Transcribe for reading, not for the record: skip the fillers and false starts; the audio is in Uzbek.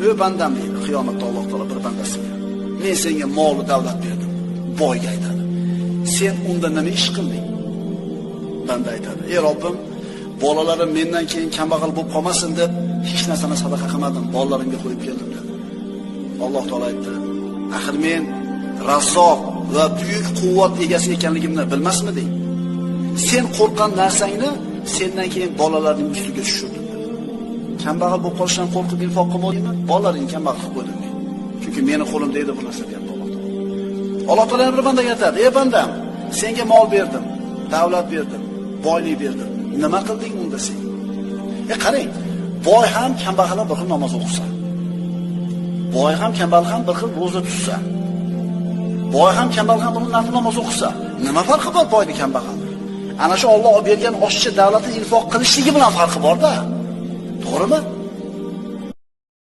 Ey bandam deydi qiyomatda Alloh taolo bir bandasiga. Men senga mol va davlat berdim. Boyga aytadi. Sen unda nima ish qilding? Banda aytadi: "Ey Robbim, bolalarim mendan keyin kambag'al bo'lib qolmasin deb hech narsani sadaqa qilmadim, bolalarimga qo'yib keldim" dedi. Alloh taolo aytdi: "Axir men Razzoq va buyuk quvvat egasi ekanligimni bilmasmiding? Sen qo'rqqan narsangni sendan keyin bolalarning ustiga tushirdim" dedi. Kambag'al bo'lib qolishdan qo'rqib infoq qilmadingmi? Bolalaringni kambag'al qilib qo'ydim men. Chunki meni qo'limda edi bu narsa deyapti Alloh taolo. Alloh taolo bir bandaga aytadi: "Ey bandam, senga mol berdim, davlat berdim, boylik berdim. Nima qilding unda sen?" Qarang, boy ham kambag'al ham bir xil namoz o'qisa, boy ham kambag'al ham bir xil roza tutsa, boy ham kambag'al ham bir nafl namoz o'qisa, nima farqi bor boyni kambag'alni? Ana shu Alloh bergan oshchi davlatni infoq qilishligi bilan farqi bor-da. To'g'rimi?